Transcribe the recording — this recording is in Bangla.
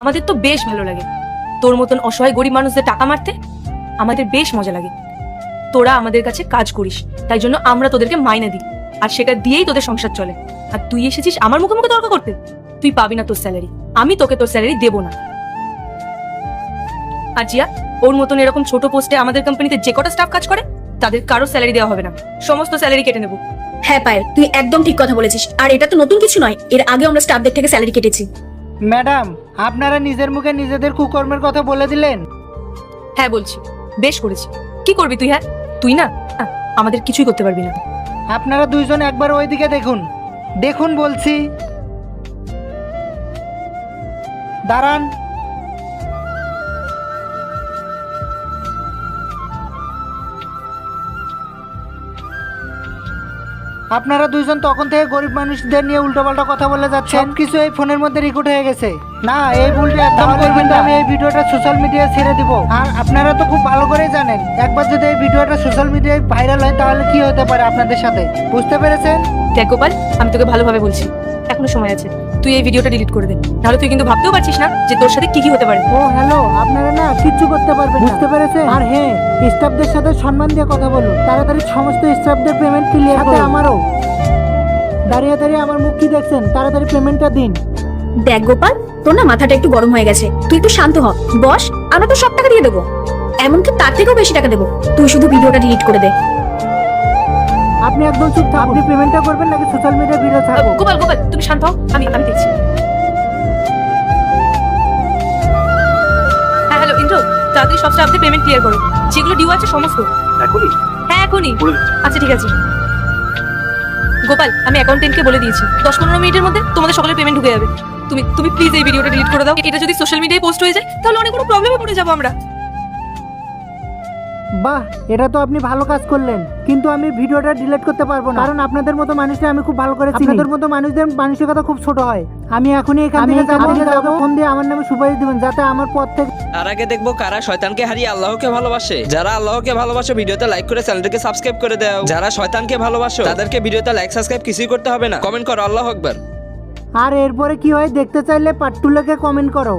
আমাদের তো বেশ ভালো লাগে তোর মতন অসহায় গরিব মানুষদের টাকা মারতে। আমাদের বেশ মজা লাগে। তোরা আমাদের কাছে কাজ করিস, তাই জন্য আমরা তোদেরকে মাইনে দিই, আর সেটা দিয়েই তোদের সংসার চলে। আর তুই এসেছিস আমার মুখে মুখে তর্ক করতে। তুই পাবি না তোর স্যালারি, আমি তোকে তোর স্যালারি দেবো না। আর জিয়া, ওর মতন এরকম ছোট পোস্টে আমাদের কোম্পানিতে যে কটা স্টাফ কাজ করে তাদের কারো স্যালারি দেওয়া হবে না, সমস্ত স্যালারি কেটে নেবো। হ্যাঁ পায়েল, তুই একদম ঠিক কথা বলেছিস। আর এটা তো নতুন কিছু নয়, এর আগে আমরা স্টাফদের থেকে স্যালারি কেটেছি। ম্যাডাম, আপনারা নিজের মুখে নিজেদের কুকর্মের কথা বলে দিলেন। হ্যাঁ বলছি, বেশ করেছি। কি করবি তুই? হ্যাঁ তুই না আমাদের কিছুই করতে পারবি না। আপনারা দুইজন একবার ওইদিকে দেখুন, দেখুন বলছি। দাঁড়ান। আপনারা দুইজন তখন থেকে গরিব মানুষদের নিয়ে উল্টোপাল্টা কথা বলে যাচ্ছেন। কিছু এই ফোনের মধ্যে রেকর্ড হয়ে গেছে। না, এই ভুলটা একদম করবেন না। আমি এই ভিডিওটা সোশ্যাল মিডিয়ায় ছেড়ে দিব। আর আপনারা তো খুব ভালো করেই জানেন, একবার যদি এই ভিডিওটা সোশ্যাল মিডিয়ায় ভাইরাল হয় তাহলে কি হতে পারে আপনাদের সাথে। বুঝতে পেরেছেন? দেখ গোপাল, আমি তোকে ভালোভাবে বলছি, এখনো সময় আছে। তুই এই ভিডিওটা ডিলিট করে দে, নাহলে তুই কিন্তু ভাবতেও পারছিস না যে তোর সাথে কি কি হতে পারে। ও হ্যালো, আপনারা না কিচ্ছু করতে পারবেন না, বুঝতে পেরেছেন? আর হ্যাঁ, স্টাফদের সাথে সম্মান দিয়ে কথা বলুন। তাড়াতাড়ি সমস্ত স্টাফদের পেমেন্ট ক্লিয়ার করুন। আমারও দাঁড়িয়ে দাঁড়িয়ে আমার মুখ কি দেখছেন? তাড়াতাড়ি পেমেন্টটা দিন। দেখ গোপাল, তোর না মাথাটা একটু গরম হয়ে গেছে। তুই একটু শান্ত হ বস, আমরা তো সব টাকা দিয়ে দেবো, এমনকি তার থেকেও বেশি টাকা দেবো। তুই শুধু ভিডিওটা ডিলিট করে দে। আপনি একদম চুপ থাকুন। আপনি পেমেন্টটা করবেন নাকি সোশ্যাল মিডিয়া ভিডিও ছাড়বো? গোপাল গোপাল, তুমি শান্ত হও, আমি দেখছি। হ্যাঁ হ্যালো ইন্দ্র, তাড়াতাড়ি সব স্টাফদের পেমেন্ট ক্লিয়ার করো, যেগুলো ডিউ আছে সমস্ত। এখনই? হ্যাঁ এখনই। করে দিচ্ছি। আচ্ছা ঠিক আছে। গোপাল, আমি অ্যাকাউন্টেন্টকে বলে দিয়েছি 10-15 মিনিটের মধ্যে তোমাদের সকলের পেমেন্ট ঢুকে যাবে। তুমি প্লিজ এই ভিডিওটা ডিলিট করে দাও। এটা যদি সোশ্যাল মিডিয়ায় পোস্ট হয়ে যায় তাহলে অনেক বড় প্রবলেমে পড়ে যাবো আমরা। বাহ, এটা তো আপনি ভালো কাজ করলেন, কিন্তু আমি ভিডিওটা ডিলিট করতে পারবো না, কারণ আপনাদের মতো মানুষকে আমি খুব ভালো করে চিনি। আপনাদের মতো মানুষদের মানসিকতা খুব ছোট হয়। আমি এখনই এখান থেকে যাবো, ফোন দিয়ে আমার নামে সুপারিশ দিবেন, যাতে আমার পথ থেকে। আর আগে দেখবো কারা শয়তানকে হারিয়ে আল্লাহকে ভালোবাসে। যারা আল্লাহকে ভালোবাসে ভিডিওতে লাইক করে চ্যানেলটাকে সাবস্ক্রাইব করে দাও। যারা শয়তানকে ভালোবাসো তাদেরকে ভিডিওতে লাইক সাবস্ক্রাইব কিছুই করতে হবে না, কমেন্ট করো আল্লাহু আকবার। আর এরপরে কি হয় দেখতে চাইলে পার্ট 2 লিখে কমেন্ট করো।